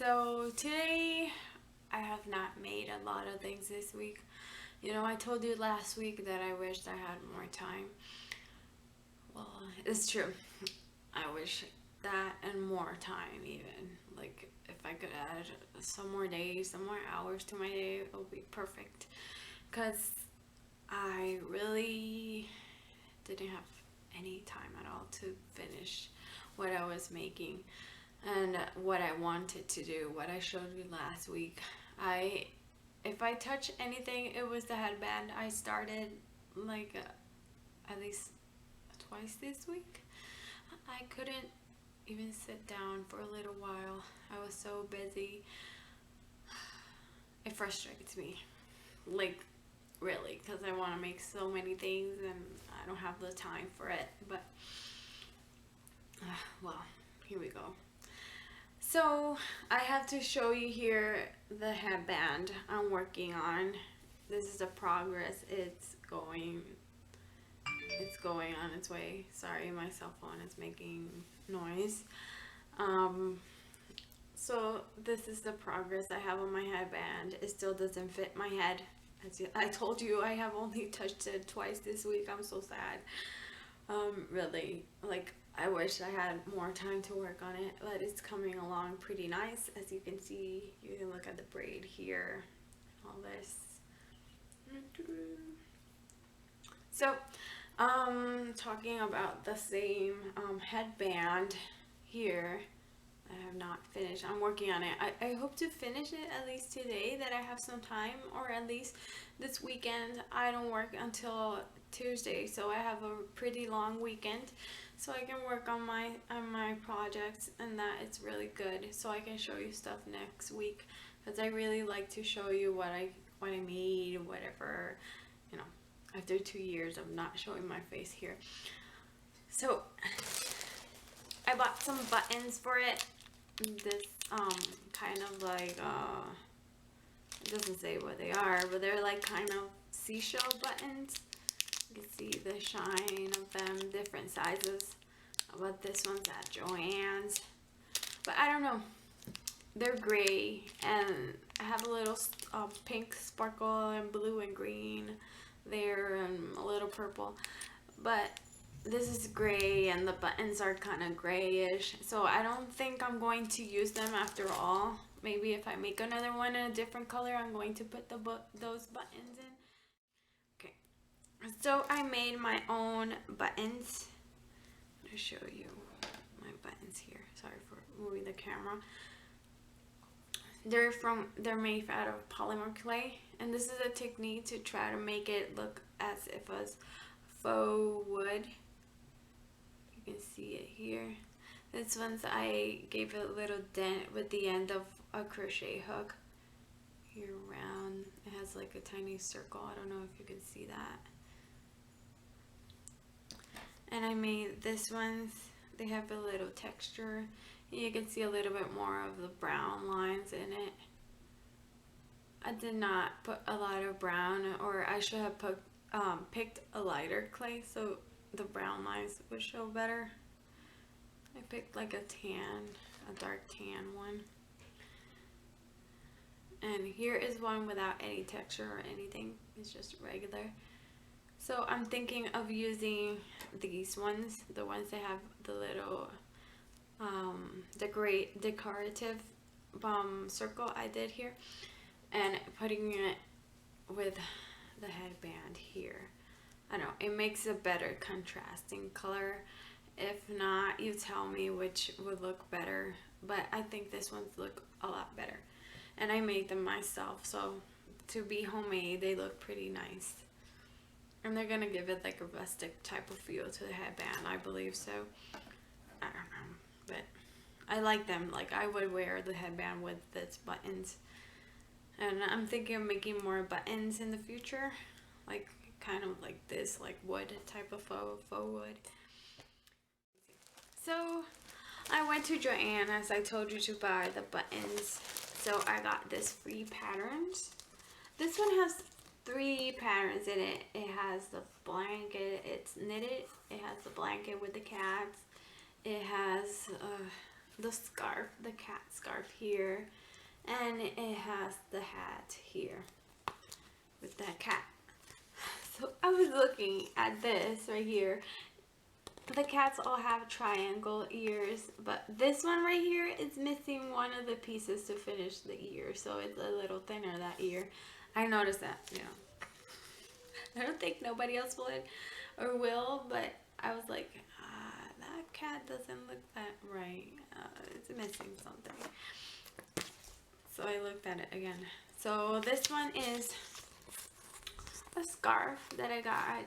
So today I have not made a lot of things this week. I told you last week that I wished I had more time. Well, it's true. I wish that and more time even. Like if I could add some more days, some more hours to my day, it would be perfect. Cuz I really didn't have any time at all to finish what I was making and what I wanted to do, what I showed you last week. I if I touch anything, it was the headband. I started like at least twice this week. I couldn't even sit down for a little while. I was so busy. It frustrates me. Like really, because I want to make so many things and I don't have the time for it. But well, here we go. So I have to show you here the headband I'm working on. This is the progress. It's going on its way. Sorry, my cell phone is making noise. Um, so this is the progress I have on my headband. It still doesn't fit my head. As I told you, I have only touched it twice this week. I'm so sad. Really, like I wish I had more time to work on it, but it's coming along pretty nice. As you can see, you can look at the braid here, all this. So, talking about the same headband here, I have not finished. I'm working on it. I hope to finish it at least today, that I have some time, or at least this weekend. I don't work until Tuesday, so I have a pretty long weekend, so I can work on my projects, and that it's really good. So I can show you stuff next week, because I really like to show you what I made, whatever, after 2 years of not showing my face here. So I bought some buttons for it. This kind of like it doesn't say what they are, but they're like kind of seashell buttons. You can see the shine of them, different sizes. But this one's at Joann's, but I don't know, they're gray and I have a little pink sparkle and blue and green there and a little purple, but this is gray and the buttons are kind of grayish, so I don't think I'm going to use them after all. Maybe if I make another one in a different color, I'm going to put those buttons in. Okay, so I made my own buttons. I'm going to show you my buttons here. Sorry for moving the camera. They're made out of polymer clay, and this is a technique to try to make it look as if it was faux wood. You can see it here. This one's I gave it a little dent with the end of a crochet hook here around. It has like a tiny circle. I don't know if you can see that. And I made this ones. They have a little texture. You can see a little bit more of the brown lines in it. I did not put a lot of brown, or I should have picked a lighter clay so the brown lines would show better. I picked like a dark tan one. And here is one without any texture or anything. It's just regular. So I'm thinking of using these ones, the ones that have the little decorative circle I did here, and putting it with the headband here. I don't know, it makes a better contrasting color. If not, you tell me which would look better, but I think this ones look a lot better, and I made them myself, so to be homemade they look pretty nice, and they're gonna give it like a rustic type of feel to the headband, I believe. So I don't know, but I like them. Like I would wear the headband with its buttons, and I'm thinking of making more buttons in the future, like kind of like this, like wood type of faux wood. So I went to Joann, as I told you, to buy the buttons. So I got this free patterns. This one has 3 patterns in it. It has the blanket, it's knitted. It has the blanket with the cats. It has the scarf, the cat scarf here, and it has the hat here with that cat. So I was looking at this right here. The cats all have triangle ears, but this one right here is missing one of the pieces to finish the ear, so it's a little thinner, that ear. I noticed that, you know. I don't think nobody else would or will, but I was like, that cat doesn't look that right. It's missing something. So I looked at it again. So this one is a scarf that I got at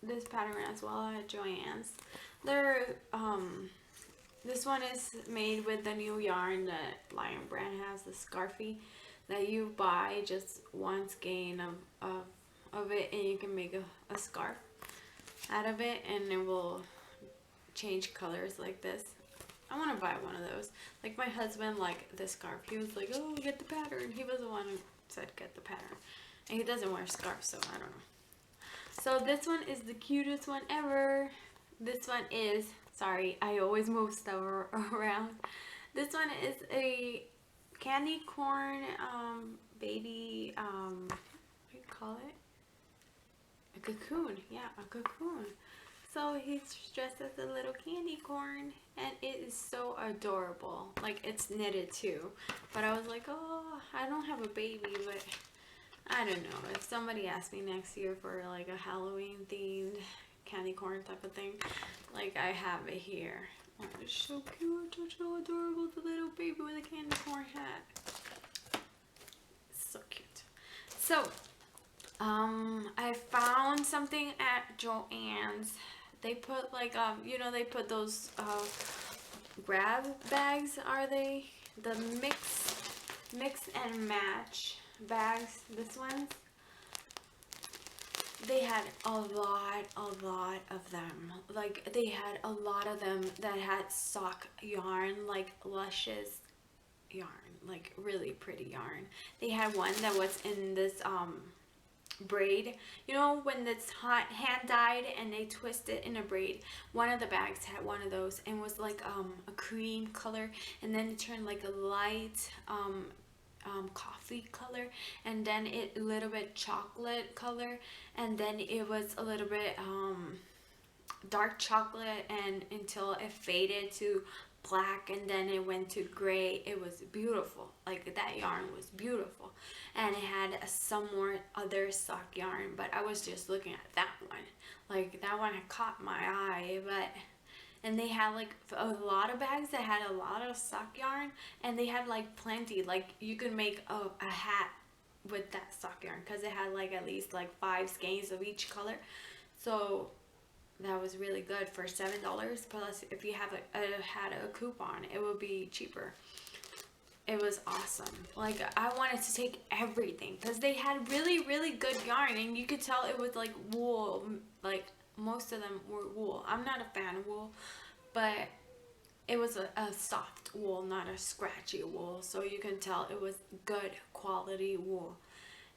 this pattern as well at Joann's. They're this one is made with the new yarn that Lion Brand has, the Scarfie, that you buy just one skein of it, and you can make a scarf out of it, and it will change colors like this. I want to buy one of those. Like, my husband liked this scarf. He was like, oh, get the pattern. He was the one who said get the pattern, and he doesn't wear scarves, so I don't know. So this one is the cutest one ever. This one is, sorry, I always move stuff around. This one is a candy corn baby, what do you call it? A cocoon. Yeah, a cocoon. So he's dressed as a little candy corn, and it is so adorable. Like, it's knitted too. But I was like, oh, I don't have a baby, but I don't know. If somebody asked me next year for like a Halloween themed candy corn type of thing, like, I have it here. Oh, it's so cute. It's so adorable. The little baby with a candy corn hat. So cute. So, I found something at Joann's. They put like, you know, they put those, grab bags, are they? The mix and match bags, this one's. They had a lot of them. Like, they had a lot of them that had sock yarn, like luscious yarn, like really pretty yarn. They had one that was in this braid, you know, when it's hot hand dyed and they twist it in a braid. One of the bags had one of those, and was like a cream color, and then it turned like a light coffee color, and then it a little bit chocolate color, and then it was a little bit dark chocolate, and until it faded to black, and then it went to gray. It was beautiful. Like, that yarn was beautiful, and it had some more other sock yarn, but I was just looking at that one. Like, that one had caught my eye. But and they had like a lot of bags that had a lot of sock yarn, and they had like plenty. Like, you could make a hat with that sock yarn, because it had like at least like 5 skeins of each color. So that was really good for $7. Plus, if you have had a coupon, it would be cheaper. It was awesome. Like, I wanted to take everything, because they had really good yarn, and you could tell it was like wool. Like, most of them were wool. I'm not a fan of wool, but it was a soft wool, not a scratchy wool, so you can tell it was good quality wool.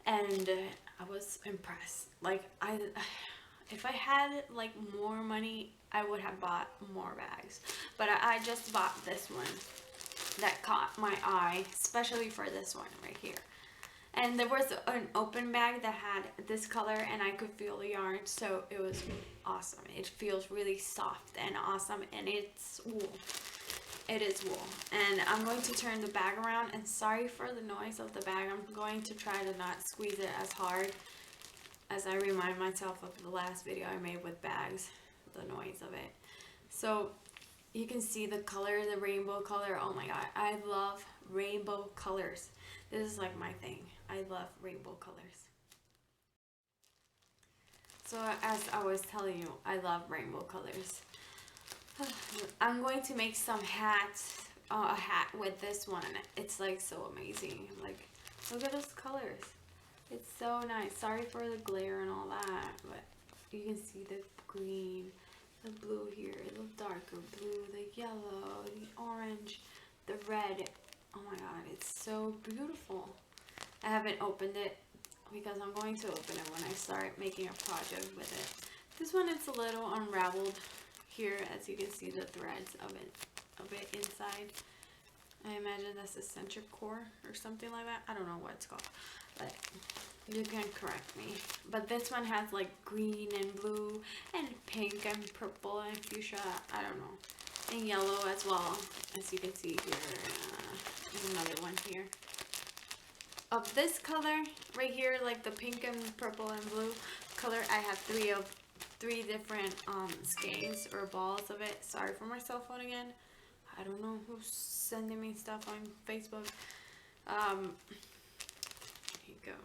And I was impressed. Like, if I had like more money, I would have bought more bags, but I just bought this one that caught my eye, especially for this one right here. And there was an open bag that had this color, and I could feel the yarn, so it was awesome. It feels really soft and awesome, and it's wool. It is wool. And I'm going to turn the bag around, and sorry for the noise of the bag. I'm going to try to not squeeze it as hard, as I remind myself of the last video I made with bags, the noise of it. So you can see the color, the rainbow color. Oh my god, I love rainbow colors. This is like my thing. I love rainbow colors. So as I was telling you, I love rainbow colors. I'm going to make some hats, a hat with this one. It's like so amazing. Like, look at those colors. It's so nice. Sorry for the glare and all that, but you can see the green, the blue here, the darker blue, the yellow, the orange, the red. Oh my god, it's so beautiful. I haven't opened it because I'm going to open it when I start making a project with it. This one, it's a little unraveled here, as you can see the threads of it of it inside. I imagine that's the center core or something like that. I don't know what it's called, but you can correct me. But this one has like green and blue and pink and purple and fuchsia. I don't know. And yellow as well, as you can see here. There's another one here. Of this color right here, like the pink and purple and blue color, I have three different skeins or balls of it. Sorry for my cell phone again. I don't know who's sending me stuff on Facebook. Here you go.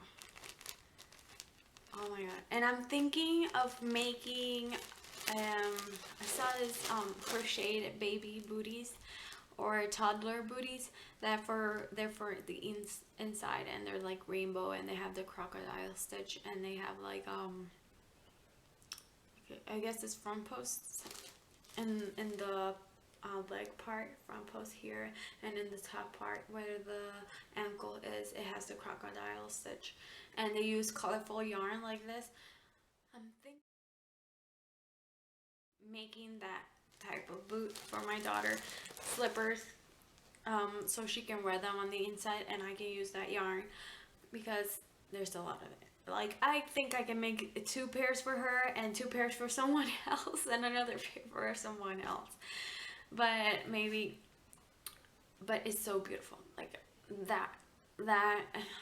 Oh my god. And I'm thinking of making I saw this crocheted baby booties or toddler booties that they're for the inside, and they're like rainbow, and they have the crocodile stitch, and they have like I guess it's front posts in the leg part, front post here, and in the top part where the ankle is, it has the crocodile stitch, and they use colorful yarn like this. I'm thinking making that type of boot for my daughter, slippers, so she can wear them on the inside, and I can use that yarn because there's a lot of it. Like, I think I can make 2 pairs for her and 2 pairs for someone else and another pair for someone else. But it's so beautiful. Like that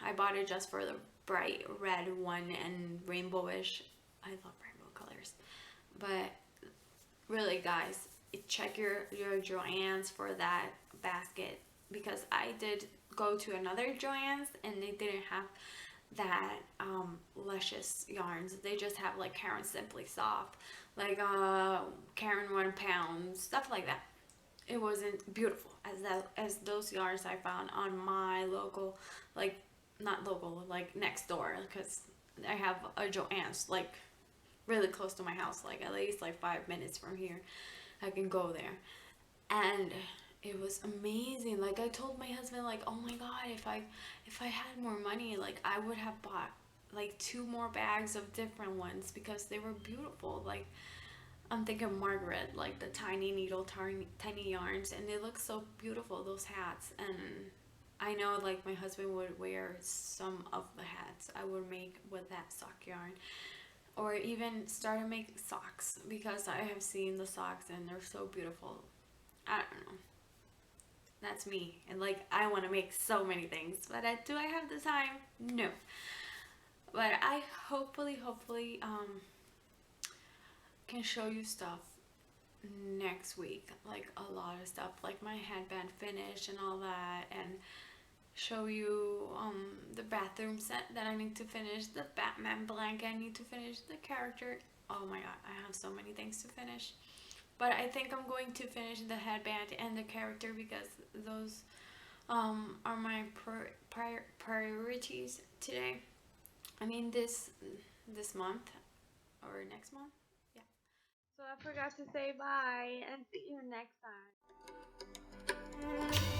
I bought it just for the bright red one and rainbowish. I love rainbow colors. But really, guys, check your Joann's for that basket, because I did go to another Joann's and they didn't have that luscious yarns. They just have like Caron Simply Soft, like Caron 1 Pound, stuff like that. It wasn't beautiful as those yarns I found on my local, like not local, like next door, because I have a Joann's like really close to my house, like at least like 5 minutes from here. I can go there, and it was amazing. Like, I told my husband, like, oh my god, if I had more money, like I would have bought like 2 more bags of different ones because they were beautiful. Like, I'm thinking Margaret, like the tiny needle, tiny yarns, and they look so beautiful, those hats. And I know like my husband would wear some of the hats I would make with that sock yarn, or even start to make socks, because I have seen the socks and they're so beautiful. I don't know. That's me, and like I want to make so many things, but do I have the time? No. But I hopefully can show you stuff next week, like a lot of stuff, like my headband finish and all that, and show you the bathroom set that I need to finish, the Batman blanket I need to finish, the character. Oh my god, I have so many things to finish. But I think I'm going to finish the headband and the character, because those are my priorities today. I mean this month or next month. Yeah. So I forgot to say bye, and see you next time.